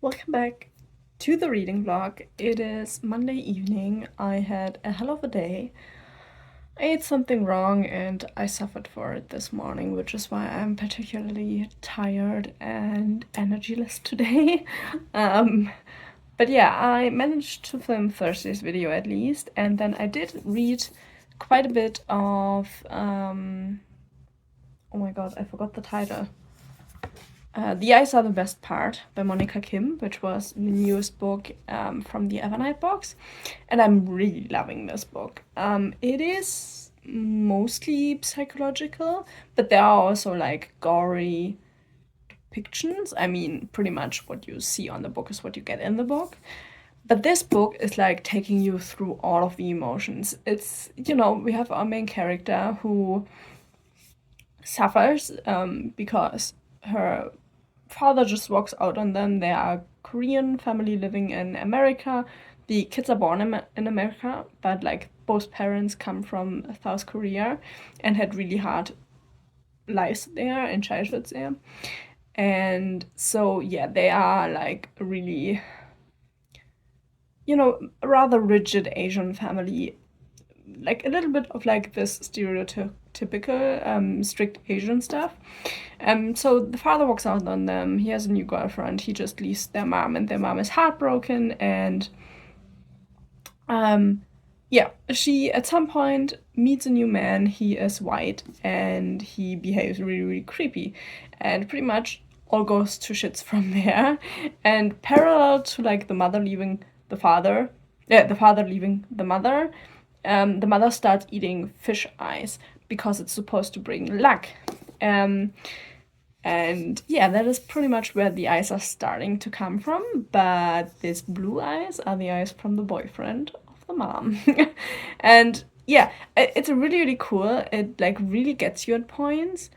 Welcome back to the reading vlog. It is Monday evening. I had a hell of a day. I ate something wrong and I suffered for it this morning, which is why I'm particularly tired and energyless today. um, but yeah, I managed to film Thursday's video at least, and then I did read quite a bit of. Oh my god, I forgot the title. The Eyes Are the Best Part by Monica Kim, which was the newest book from the Evernight box. And I'm really loving this book. It is mostly psychological, but there are also like gory depictions. I mean, pretty much what you see on the book is what you get in the book. But this book is like taking you through all of the emotions. It's, we have our main character who suffers because her father just walks out on them. They are a Korean family living in America. The kids are born in America, but like both parents come from South Korea and had really hard lives there and childhoods there. And so, yeah, they are like a really, rather rigid Asian family, like a little bit of like this stereotypical strict Asian stuff. So the father walks out on them. He has a new girlfriend. He just leaves their mom, and their mom is heartbroken. And yeah, she at some point meets a new man. He is white and he behaves really, really creepy, and pretty much all goes to shits from there. And parallel to like the mother leaving the father, yeah, the father leaving the mother starts eating fish eyes because it's supposed to bring luck. And yeah, that is pretty much where the eyes are starting to come from. But these blue eyes are the eyes from the boyfriend of the mom. And yeah, it's really, really cool. It like really gets you at points.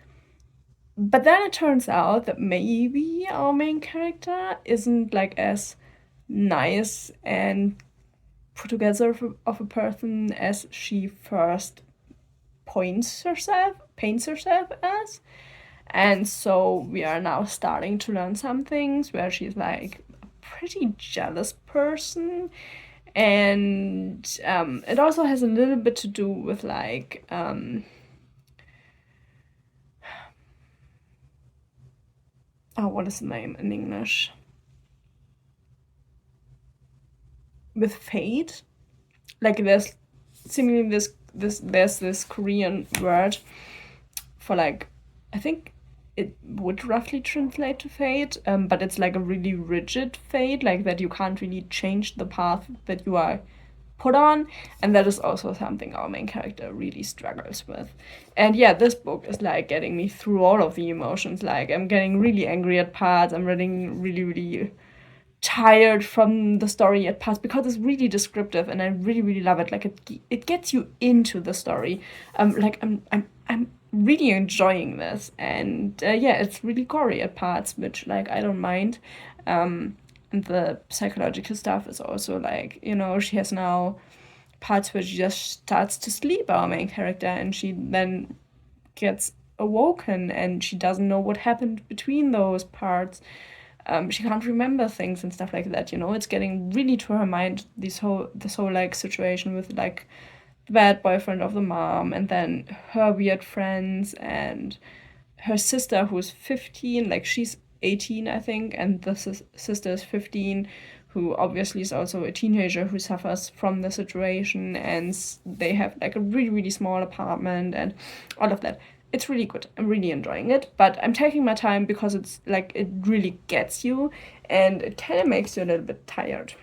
But then it turns out that maybe our main character isn't like as nice and put together of a person as she first paints herself as. And so we are now starting to learn some things where she's like a pretty jealous person. And it also has a little bit to do with like, oh, what is the name in English? With fate. Like there's seemingly there's this Korean word for like, I think it would roughly translate to fate, but it's like a really rigid fate, like that you can't really change the path that you are put on. And that is also something our main character really struggles with. And yeah, this book is like getting me through all of the emotions. Like I'm getting really angry at parts, I'm getting really, really tired from the story at parts because it's really descriptive and I really, really love it. Like it gets you into the story. Like I'm really enjoying this. And yeah, it's really gory at parts, which like I don't mind. And the psychological stuff is also like, she has now parts where she just starts to sleep, our main character, and she then gets awoken and she doesn't know what happened between those parts. She can't remember things and stuff like that. It's getting really to her mind, this whole like situation with like the bad boyfriend of the mom, and then her weird friends, and her sister who's 15, like she's 18 I think, and the sister is 15, who obviously is also a teenager who suffers from the situation, and they have like a really, really small apartment and all of that. It's really good. I'm really enjoying it, but I'm taking my time because it's like it really gets you and it kind of makes you a little bit tired.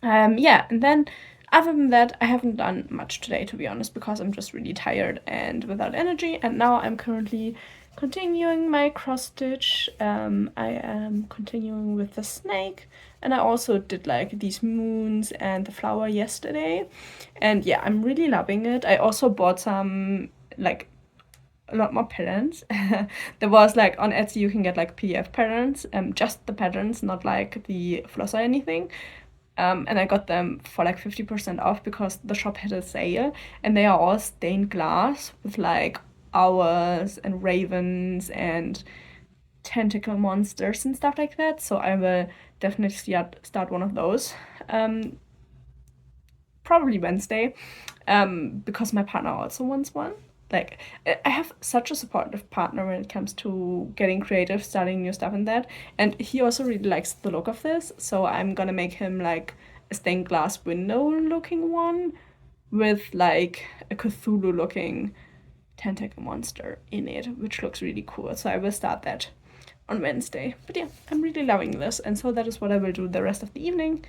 Yeah, and then other than that, I haven't done much today, to be honest, because I'm just really tired and without energy. And now I'm currently continuing my cross stitch. I am continuing with the snake, and I also did like these moons and the flower yesterday. And yeah, I'm really loving it. I also bought some like a lot more patterns. There was like on Etsy you can get like PDF patterns, just the patterns, not like the floss or anything. And I got them for like 50% off because the shop had a sale, and they are all stained glass with like owls and ravens and tentacle monsters and stuff like that. So I will definitely start one of those. Probably Wednesday, because my partner also wants one. Like, I have such a supportive partner when it comes to getting creative, starting new stuff and that. And he also really likes the look of this, so I'm gonna make him like a stained glass window looking one with like a Cthulhu looking tentacle monster in it, which looks really cool. So I will start that on Wednesday. But yeah, I'm really loving this, and so that is what I will do the rest of the evening.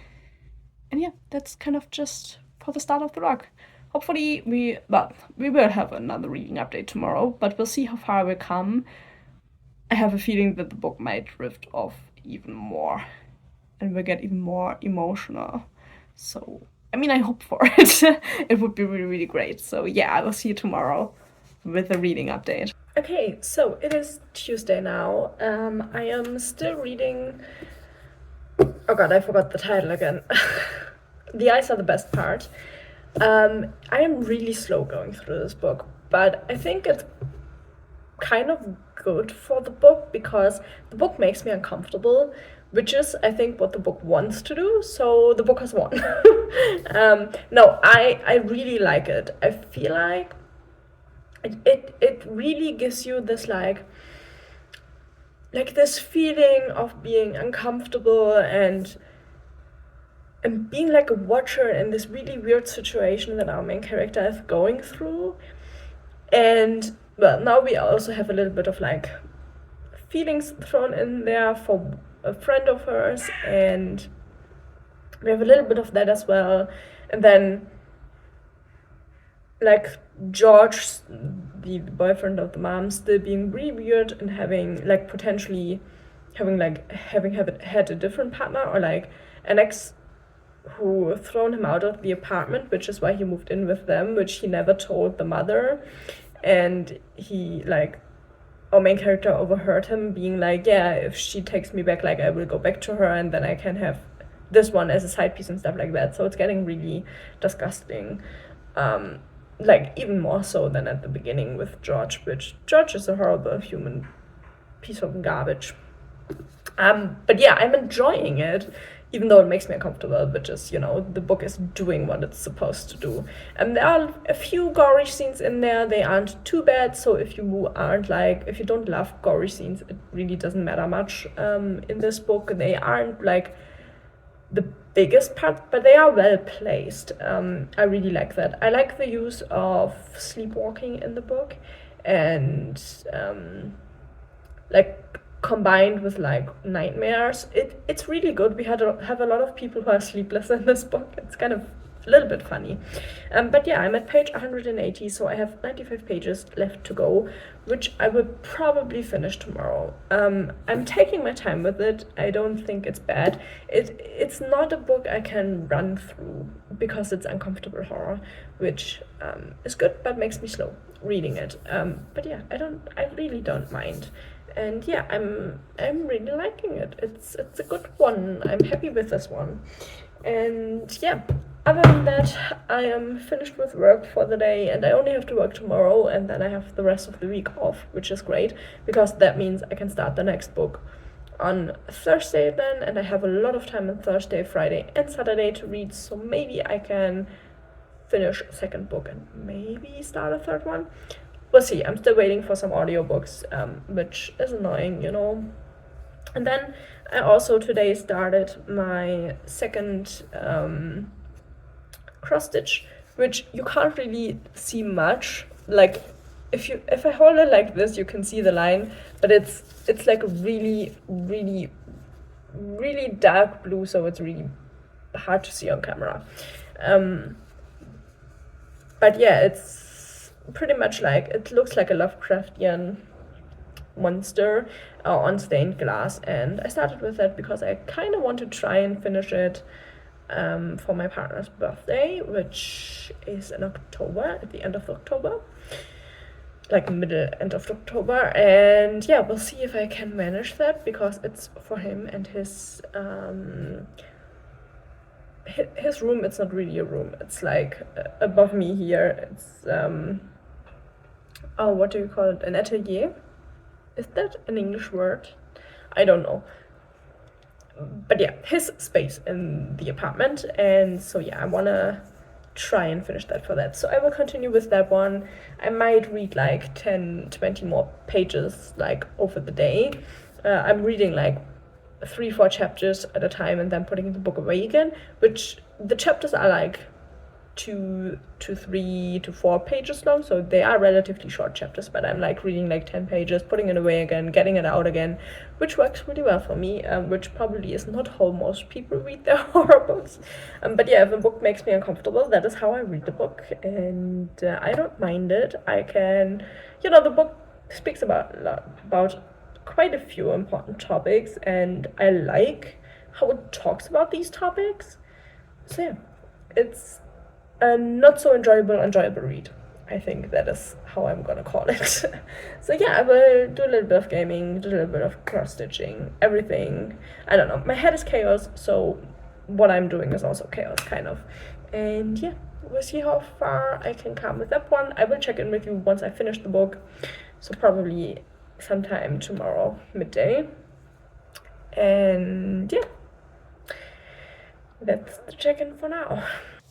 And yeah, that's kind of just for the start of the vlog. Hopefully we will have another reading update tomorrow, but we'll see how far we come. I have a feeling that the book might drift off even more and will get even more emotional. So, I mean, I hope for it. It would be really, really great. So yeah, I will see you tomorrow with a reading update. Okay, so it is Tuesday now. I am still reading. Oh god, I forgot the title again. The eyes are the best part. I am really slow going through this book, but I think it's kind of good for the book because the book makes me uncomfortable, which is, I think, what the book wants to do. So the book has won. No, I really like it. I feel like it really gives you this like this feeling of being uncomfortable and being like a watcher in this really weird situation that our main character is going through. And well, now we also have a little bit of like feelings thrown in there for a friend of hers, and we have a little bit of that as well. And then like George, the boyfriend of the mom, still being really weird and having like potentially having had a different partner, or like an ex who thrown him out of the apartment, which is why he moved in with them, which he never told the mother. And he like, our main character overheard him being like, yeah, if she takes me back, like I will go back to her and then I can have this one as a side piece and stuff like that. So it's getting really disgusting. Like even more so than at the beginning with George, which George is a horrible human piece of garbage. But yeah, I'm enjoying it, even though it makes me uncomfortable, but just, you know, the book is doing what it's supposed to do. And there are a few gory scenes in there. They aren't too bad, so if you don't love gory scenes, it really doesn't matter much in this book. They aren't like the biggest part, but they are well placed. I really like that. I like the use of sleepwalking in the book, and like combined with like nightmares. It's really good. We have a lot of people who are sleepless in this book. It's kind of a little bit funny. But yeah, I'm at page 180, so I have 95 pages left to go, which I will probably finish tomorrow. I'm taking my time with it. I don't think it's bad. It's not a book I can run through because it's uncomfortable horror, which is good but makes me slow reading it. But yeah, I really don't mind. And yeah, I'm really liking it. It's a good one. I'm happy with this one. And yeah, other than that, I am finished with work for the day, and I only have to work tomorrow, and then I have the rest of the week off, which is great because that means I can start the next book on Thursday then, and I have a lot of time on Thursday, Friday, and Saturday to read, so maybe I can finish a second book and maybe start a third one. We'll see. I'm still waiting for some audiobooks, which is annoying, you know. And then I also today started my second cross stitch, which you can't really see much. Like if I hold it like this, you can see the line, but it's like really, really, really dark blue, so it's really hard to see on camera. But yeah, it's pretty much like, it looks like a Lovecraftian monster on stained glass, and I started with that because I kind of want to try and finish it for my partner's birthday, which is in October, at the end of October, like end of October. And yeah, we'll see if I can manage that because it's for him and his room. It's not really a room, it's like above me here. It's what do you call it, an atelier? Is that an English word? I don't know. But yeah, his space in the apartment. And so yeah, I wanna try and finish that for that. So I will continue with that one. I might read like 10, 20 more pages like over the day. I'm reading like 3, 4 chapters at a time and then putting the book away again, which the chapters are like 2 to 3 to 4 pages long, so they are relatively short chapters, but I'm like reading like 10 pages, putting it away again, getting it out again, which works really well for me, which probably is not how most people read their horror books. But yeah, if a book makes me uncomfortable, that is how I read the book, and I don't mind it. I can, the book speaks about quite a few important topics, and I like how it talks about these topics. So yeah, it's a not so enjoyable read. I think that is how I'm gonna call it. So yeah, I will do a little bit of gaming, do a little bit of cross stitching, everything. I don't know. My head is chaos, so what I'm doing is also chaos, kind of. And yeah, we'll see how far I can come with that one. I will check in with you once I finish the book. So probably sometime tomorrow, midday. And yeah, that's the check-in for now.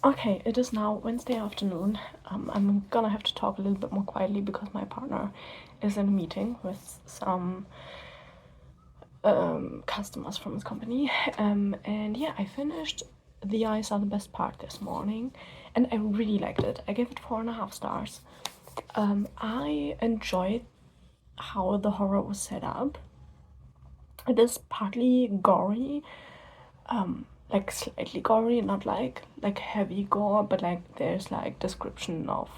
Okay, it is now Wednesday afternoon. I'm gonna have to talk a little bit more quietly because my partner is in a meeting with some customers from his company. And yeah, I finished The Eyes Are the Best Part this morning, and I really liked it. I gave it 4.5 stars. I enjoyed how the horror was set up. It is partly gory, like slightly gory, not like heavy gore, but like there's like description of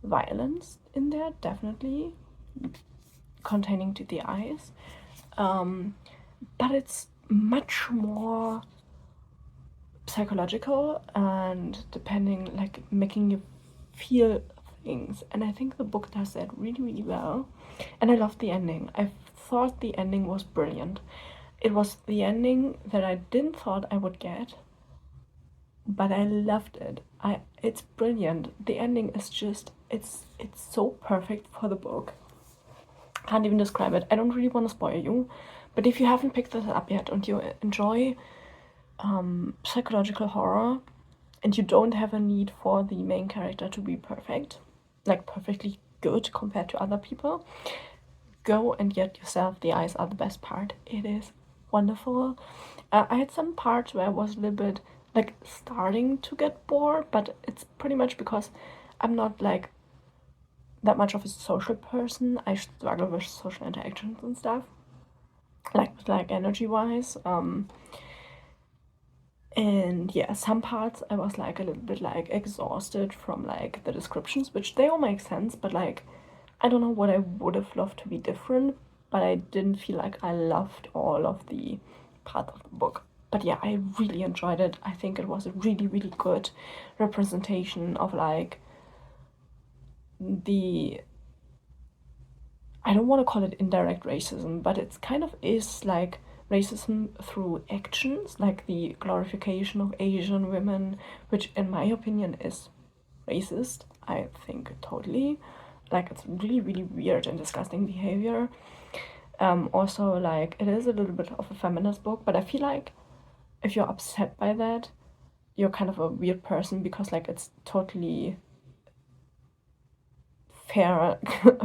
violence in there, definitely containing to the eyes. But it's much more psychological and depending, like making you feel things. And I think the book does that really, really well. And I love the ending. I thought the ending was brilliant. It was the ending that I didn't thought I would get, but I loved it. It's brilliant. The ending is just it's so perfect for the book. Can't even describe it. I don't really want to spoil you, but if you haven't picked this up yet and you enjoy psychological horror and you don't have a need for the main character to be perfect, like perfectly good compared to other people, go and get yourself The Eyes Are the Best Part. It is wonderful. I had some parts where I was a little bit like starting to get bored, but it's pretty much because I'm not like that much of a social person. I struggle with social interactions and stuff, like energy wise. And yeah, some parts I was like a little bit like exhausted from like the descriptions, which they all make sense, but like I don't know what I would have loved to be different, but I didn't feel like I loved all of the parts of the book. But yeah, I really enjoyed it. I think it was a really, really good representation of like the, I don't want to call it indirect racism, but it's kind of is like racism through actions, like the glorification of Asian women, which in my opinion is racist. I think totally. Like it's really, really weird and disgusting behavior. Also, like it is a little bit of a feminist book, but I feel like if you're upset by that, you're kind of a weird person because like it's totally fair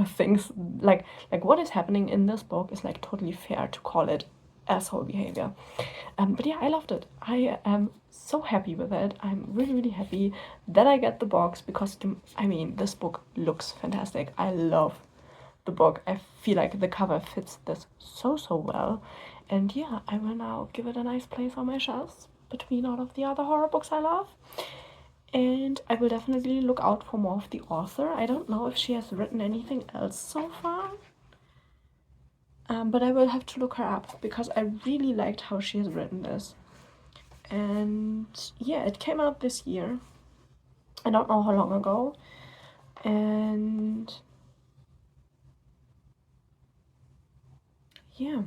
things like what is happening in this book is like totally fair to call it asshole behavior. But yeah, I loved it. I am so happy with it. I'm really, really happy that I get the box because I mean this book looks fantastic. I love the book. I feel like the cover fits this so well. And yeah, I will now give it a nice place on my shelves between all of the other horror books I love. And I will definitely look out for more of the author. I don't know if she has written anything else so far. But I will have to look her up because I really liked how she has written this. And yeah, it came out this year. I don't know how long ago. And yeah,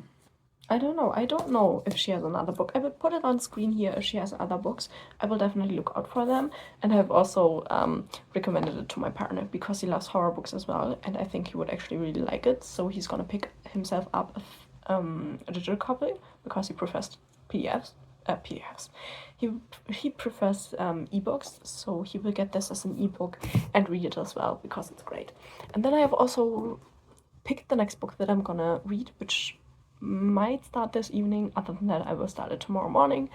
I don't know. I don't know if she has another book. I will put it on screen here if she has other books. I will definitely look out for them. And I've also recommended it to my partner because he loves horror books as well. And I think he would actually really like it. So he's gonna pick himself up a digital copy because he prefers PDFs. He prefers ebooks, so he will get this as an ebook and read it as well because it's great. And then I have also picked the next book that I'm gonna read, which might start this evening. Other than that, I will start it tomorrow morning,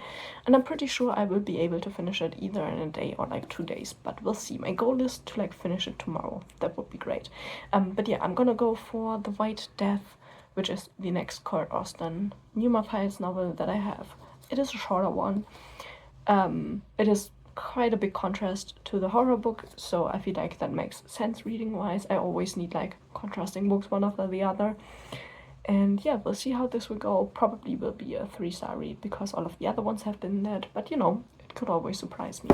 and I'm pretty sure I will be able to finish it either in a day or like 2 days, but we'll see. My goal is to like finish it tomorrow. That would be great. But yeah, I'm gonna go for The White Death, which is the next Kurt Austen Numa Files novel that I have. It is a shorter one. It is quite a big contrast to the horror book, so I feel like that makes sense reading wise. I always need like contrasting books one after the other. And yeah, we'll see how this will go. Probably will be a 3-star read because all of the other ones have been that, but you know, it could always surprise me.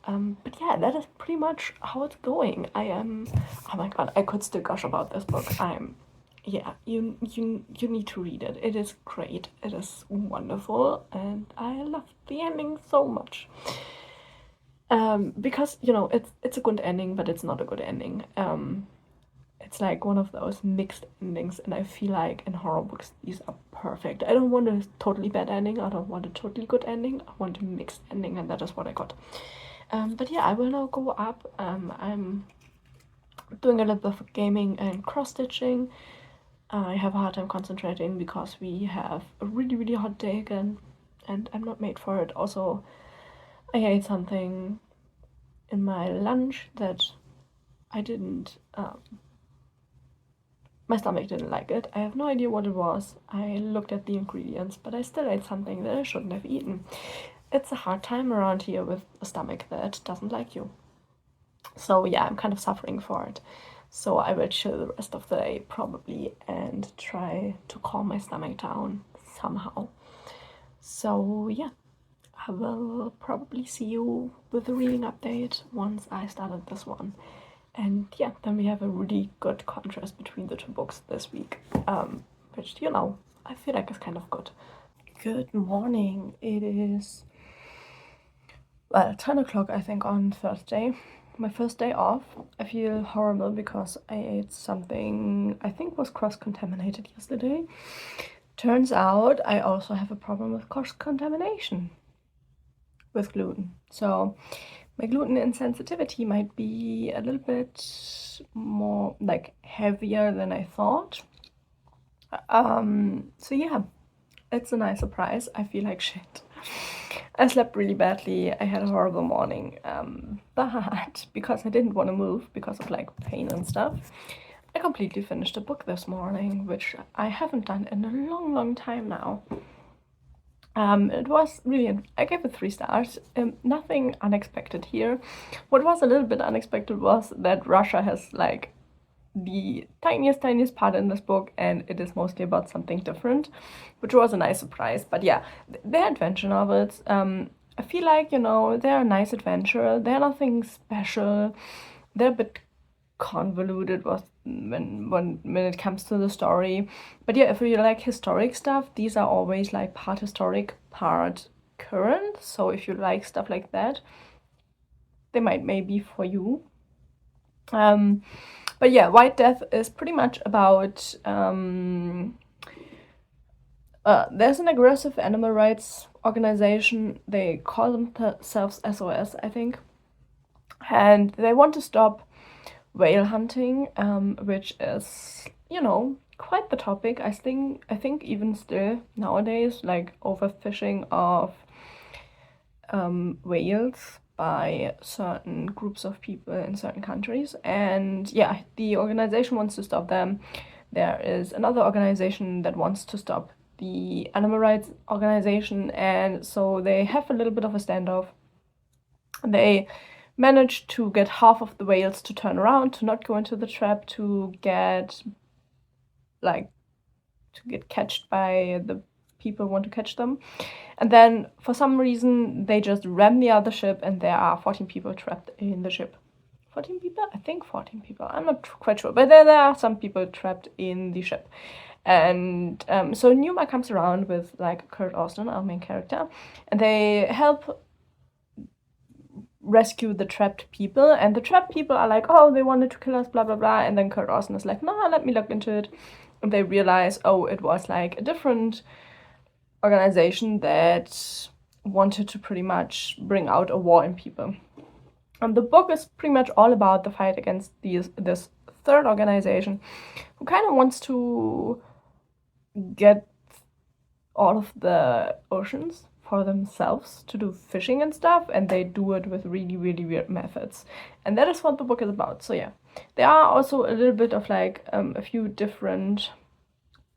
But yeah, that is pretty much how it's going. Oh my god, I could still gush about this book. Yeah, you need to read it. It is great. It is wonderful, and I love the ending so much. Because you know it's a good ending, but it's not a good ending. It's like one of those mixed endings, and I feel like in horror books these are perfect. I don't want a totally bad ending, I don't want a totally good ending, I want a mixed ending, and that is what I got. But yeah, I will now go up. I'm doing a little bit of gaming and cross-stitching. I have a hard time concentrating because we have a really hot day again, and I'm not made for it. Also, I ate something in my lunch that I didn't my stomach didn't like it. I have no idea what it was. I looked at the ingredients, but I still ate something that I shouldn't have eaten. It's a hard time around here with a stomach that doesn't like you. So yeah, I'm kind of suffering for it. So I will chill the rest of the day probably and try to calm my stomach down somehow. So yeah, I will probably see you with a reading update once I started this one. And yeah, then we have a really good contrast between the two books this week, which, you know, I feel like is kind of good. Good morning. It is, well, 10 o'clock, I think, on Thursday. My first day off. I feel horrible because I ate something I think was cross-contaminated yesterday. Turns out I also have a problem with cross-contamination with gluten. So my gluten insensitivity might be a little bit more like heavier than I thought. So yeah, it's a nice surprise. I feel like shit. I slept really badly. I had a horrible morning. But because I didn't want to move because of like pain and stuff, I completely finished a book this morning, which I haven't done in a long time now. It was really, I gave it 3 stars. Nothing unexpected here. What was a little bit unexpected was that Russia has like the tiniest part in this book, and it is mostly about something different, which was a nice surprise. But yeah, they're adventure novels. I feel like, you know, they're a nice adventure. They're nothing special. They're a bit convoluted when it comes to the story. But yeah, if you like historic stuff, these are always like part historic, part current. So if you like stuff like that, they might maybe for you. But yeah, White Death is pretty much about there's an aggressive animal rights organization. They call themselves SOS, I think, and they want to stop whale hunting, which is, you know, quite the topic. I think even still nowadays, like overfishing of whales by certain groups of people in certain countries. And yeah, the organization wants to stop them. There is another organization that wants to stop the animal rights organization, and so they have a little bit of a standoff. They managed to get half of the whales to turn around, to not go into the trap, to get catched by the people who want to catch them. And then for some reason they just ram the other ship, and there are 14 people trapped in the ship. 14 people? I think 14 people. I'm not quite sure, but there are some people trapped in the ship. And so Numa comes around with like Kurt Austen, our main character, and they help rescue the trapped people. And the trapped people are like, oh, they wanted to kill us, blah blah blah. And then Kurt Austen is like, no, let me look into it. they realize, oh, it was like a different organization that wanted to pretty much bring out a war in people. And the book is pretty much all about the fight against this third organization who kind of wants to get all of the oceans for themselves to do fishing and stuff, and they do it with really, really weird methods. And that is what the book is about. So yeah, there are also a little bit of like a few different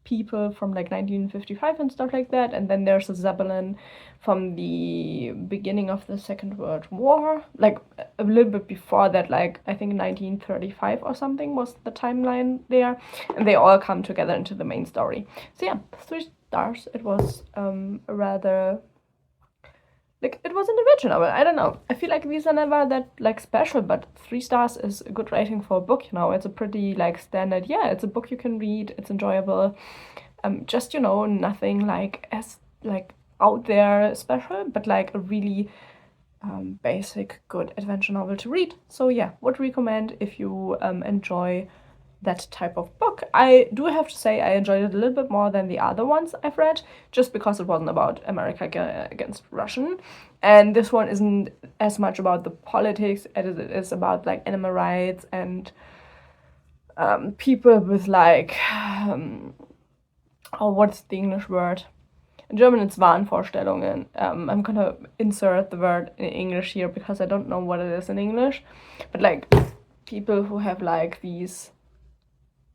people from like 1955 and stuff like that, and then there's a Zeppelin from the beginning of the Second World War, like a little bit before that, like I think 1935 or something was the timeline there, and they all come together into the main story. So yeah, 3 stars. It was a rather, like, it was an adventure novel. I don't know. I feel like these are never that like special, but 3 stars is a good rating for a book. You know, it's a pretty like standard. Yeah, it's a book you can read. It's enjoyable. Just, you know, nothing like as like out there special, but like a really basic good adventure novel to read. So yeah, would recommend if you enjoy that type of book. I do have to say I enjoyed it a little bit more than the other ones I've read, just because it wasn't about America against Russian, and this one isn't as much about the politics as it is about like animal rights and people with like oh, what's the English word? In German it's Wahnvorstellungen. I'm gonna insert the word in English here because I don't know what it is in English, but like people who have like these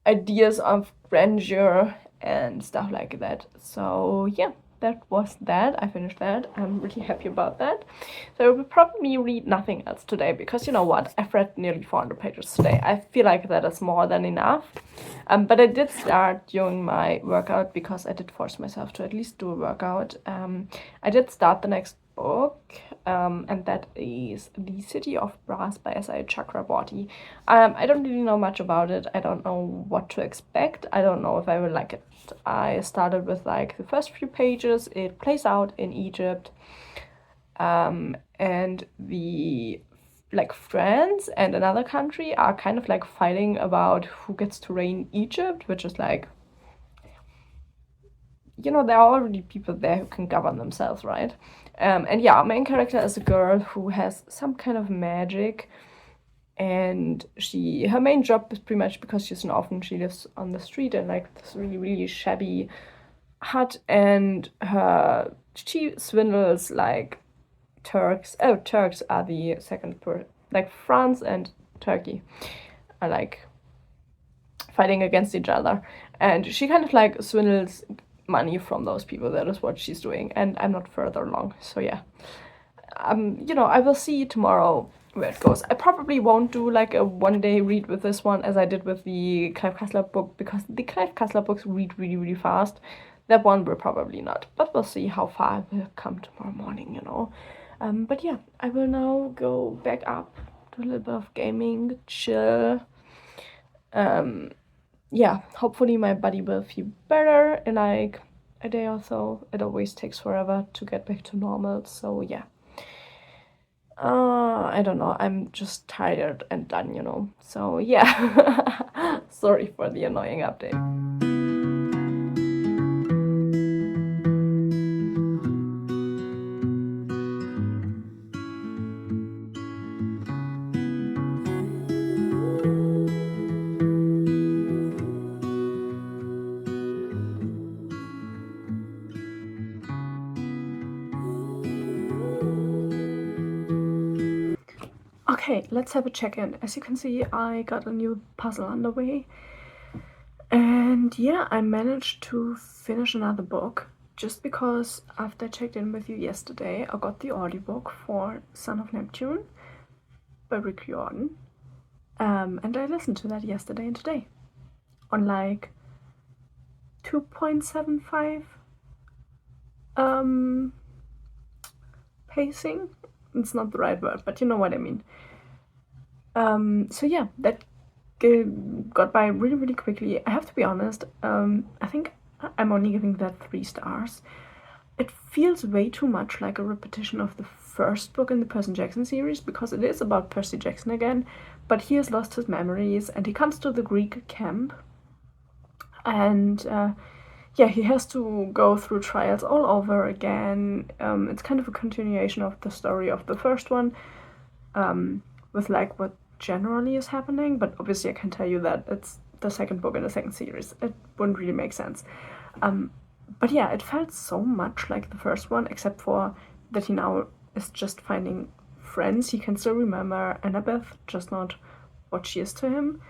ideas of grandeur and stuff like that. So yeah, that was that. I finished that. I'm really happy about that. So I will probably read nothing else today because you know what? I've read nearly 400 pages today. I feel like that is more than enough. But I did start during my workout because I did force myself to at least do a workout. I did start the next book, and that is The City of Brass by S.I. Chakraborty. I don't really know much about it. I don't know what to expect. I don't know if I will like it. I started with like the first few pages. It plays out in Egypt, and the like France and another country are kind of like fighting about who gets to reign Egypt, which is like, you know, there are already people there who can govern themselves, right? And yeah, our main character is a girl who has some kind of magic, and her main job is pretty much because she's an orphan. She lives on the street in like this really, really shabby hut, and she swindles like Turks. Oh, Turks are the second like France and Turkey are like fighting against each other, and she kind of like swindles money from those people. That is what she's doing, and I'm not further along. So yeah, you know, I will see tomorrow where it goes. I probably won't do like a one-day read with this one as I did with the Clive Cussler book, because the Clive Cussler books read really, really fast. That one will probably not, but we'll see how far I will come tomorrow morning, you know. But yeah, I will now go back up, do a little bit of gaming, chill. Yeah, hopefully my body will feel better in like a day or so. It always takes forever to get back to normal, so yeah. I don't know, I'm just tired and done, you know. So yeah, sorry for the annoying update. Okay, let's have a check-in. As you can see, I got a new puzzle underway. And yeah, I managed to finish another book just because after I checked in with you yesterday, I got the audiobook for Son of Neptune by Rick Riordan. And I listened to that yesterday and today on like 2.75 pacing. It's not the right word, but you know what I mean. So yeah, that got by really, really quickly. I have to be honest, I think I'm only giving that 3 stars. It feels way too much like a repetition of the first book in the Percy Jackson series, because it is about Percy Jackson again, but he has lost his memories and he comes to the Greek camp And yeah, he has to go through trials all over again. It's kind of a continuation of the story of the first one, with like what generally is happening, but obviously I can tell you that it's the second book in the second series. It wouldn't really make sense. But yeah, it felt so much like the first one, except for that he now is just finding friends. He can still remember Annabeth, just not what she is to him.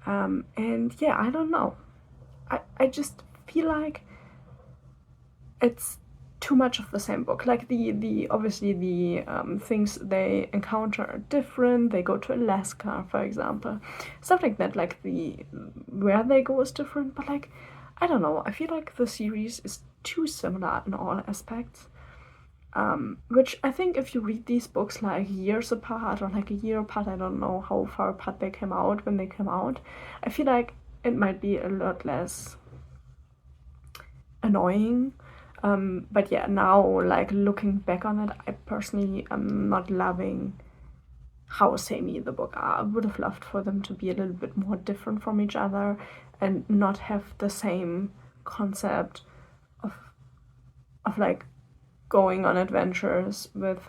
And yeah, I don't know. I just feel like it's too much of the same book. Like the obviously the things they encounter are different. They go to Alaska, for example, stuff like that. Like the where they go is different, but like I don't know. I feel like the series is too similar in all aspects. Which I think if you read these books like years apart or like a year apart, I don't know how far apart they came out when they came out, I feel like it might be a lot less annoying. But yeah, now like looking back on it, I personally am not loving how samey the book are. I would have loved for them to be a little bit more different from each other and not have the same concept of like going on adventures with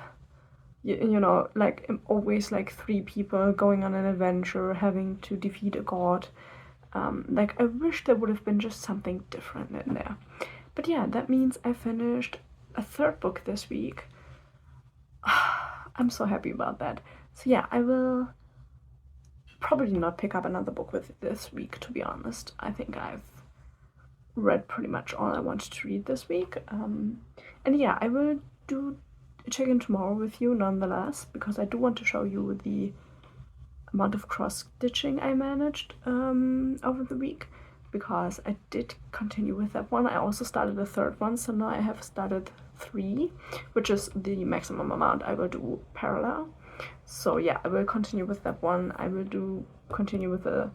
you know like always like three people going on an adventure having to defeat a god. Like I wish there would have been just something different in there. But yeah, that means I finished a third book this week. I'm so happy about that. So yeah, I will probably not pick up another book with this week, to be honest. I think I've read pretty much all I wanted to read this week. And yeah, I will do a check-in tomorrow with you nonetheless, because I do want to show you the amount of cross-stitching I managed over the week, because I did continue with that one. I also started a third one, so now I have started 3, which is the maximum amount I will do parallel. So yeah, I will continue with that one. I will continue with the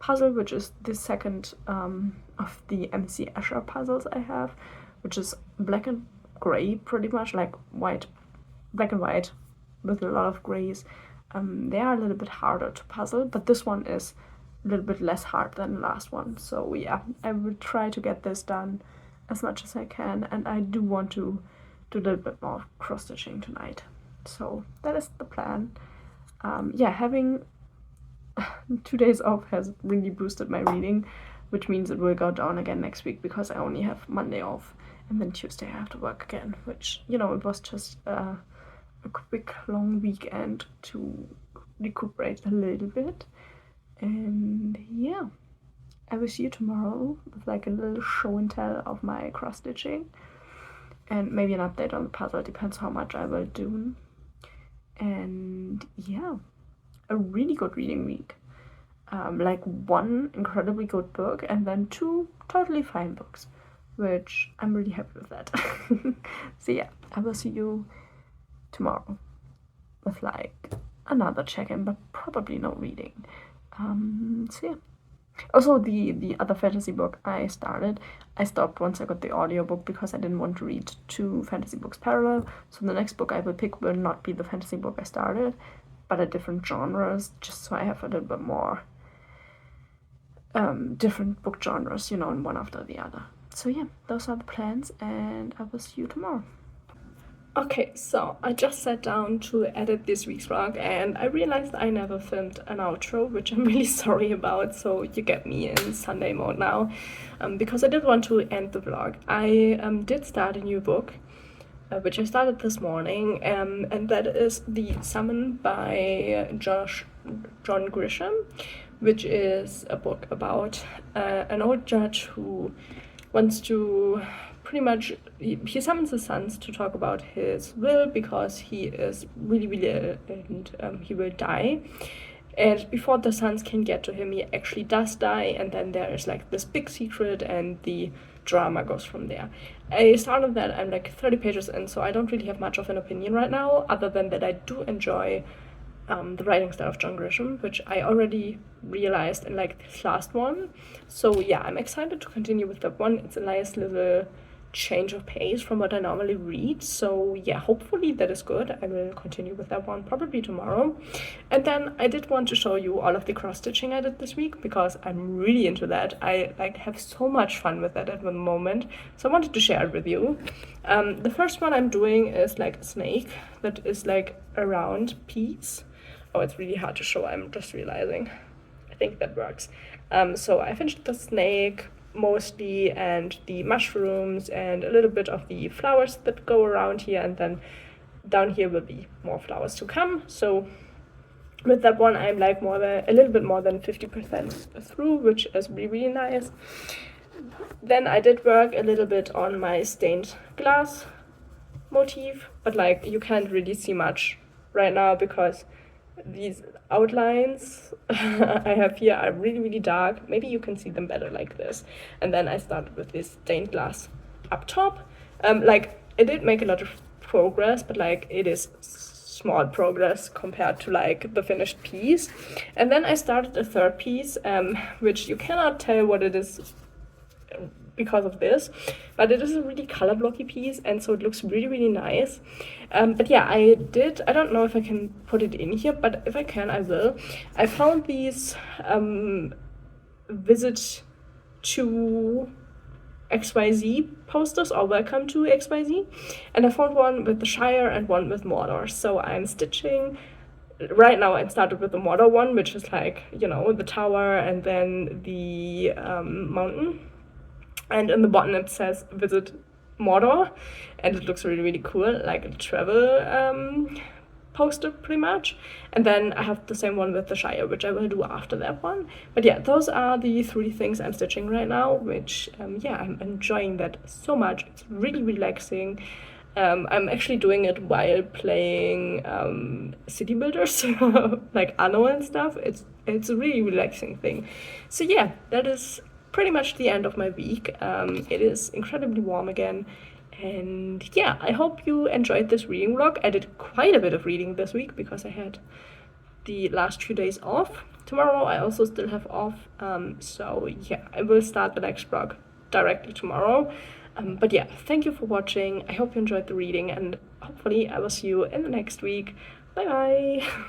puzzle, which is the second of the MC Escher puzzles I have, which is black and gray, pretty much like white, black and white with a lot of grays. They are a little bit harder to puzzle, but this one is a little bit less hard than the last one. So yeah, I will try to get this done as much as I can, and I do want to do a little bit more cross-stitching tonight. So that is the plan. Yeah, having 2 days off has really boosted my reading, which means it will go down again next week because I only have Monday off, and then Tuesday I have to work again, which, you know, it was just a quick long weekend to recuperate a little bit. And yeah, I will see you tomorrow with like a little show and tell of my cross stitching and maybe an update on the puzzle. It depends how much I will do. And yeah, a really good reading week. Like 1 incredibly good book and then 2 totally fine books, which I'm really happy with that. So yeah, I will see you tomorrow with like another check-in, but probably no reading. So yeah. Also, the other fantasy book I stopped once I got the audiobook because I didn't want to read 2 fantasy books parallel. So the next book I will pick will not be the fantasy book I started, but a different genres, just so I have a little bit more different book genres, you know, and one after the other. So yeah, those are the plans, and I will see you tomorrow. Okay, so I just sat down to edit this week's vlog and I realized I never filmed an outro, which I'm really sorry about, so you get me in Sunday mode now, because I did want to end the vlog. I did start a new book, which I started this morning, and that is The Summon by John Grisham, which is a book about an old judge who wants to pretty much, he summons his sons to talk about his will because he is really, really ill and he will die. And before the sons can get to him, he actually does die, and then there is like this big secret and the drama goes from there. I started that, I'm like 30 pages in, so I don't really have much of an opinion right now, other than that I do enjoy the writing style of John Grisham, which I already realized in like this last one. So yeah, I'm excited to continue with that one. It's a nice little change of pace from what I normally read. So yeah, hopefully that is good. I will continue with that one probably tomorrow. And then I did want to show you all of the cross stitching I did this week because I'm really into that. I like have so much fun with that at the moment, so I wanted to share it with you. The first one I'm doing is like a snake that is like a round piece. Oh, it's really hard to show, I'm just realizing. I think that works. So I finished the snake mostly, and the mushrooms, and a little bit of the flowers that go around here, and then down here will be more flowers to come. So with that one, I'm like a little bit more than 50% through, which is really, really nice. Then I did work a little bit on my stained glass motif, but like you can't really see much right now because these outlines I have here are really, really dark. Maybe you can see them better like this. And then I started with this stained glass up top. Like it did make a lot of progress, but like it is small progress compared to like the finished piece. And then I started a third piece, which you cannot tell what it is because of this, but it is a really color blocky piece, and so it looks really, really nice. But yeah, I don't know if I can put it in here, but if I can, I will. I found these visit to XYZ posters, or welcome to XYZ, and I found one with the Shire and one with Mordor. So I'm stitching right now. I started with the Mordor one, which is like, you know, the tower and then the mountain. And in the bottom it says visit Mordor, and it looks really, really cool, like a travel poster pretty much. And then I have the same one with the Shire, which I will do after that one. But yeah, those are the 3 things I'm stitching right now, which yeah, I'm enjoying that so much. It's really relaxing. I'm actually doing it while playing city builders like Anno and stuff. It's a really relaxing thing. So yeah, that is pretty much the end of my week. It is incredibly warm again, and yeah, I hope you enjoyed this reading vlog. I did quite a bit of reading this week because I had the last few days off. Tomorrow I also still have off, so yeah, I will start the next vlog directly tomorrow. But yeah, thank you for watching. I hope you enjoyed the reading, and hopefully I will see you in the next week. Bye bye.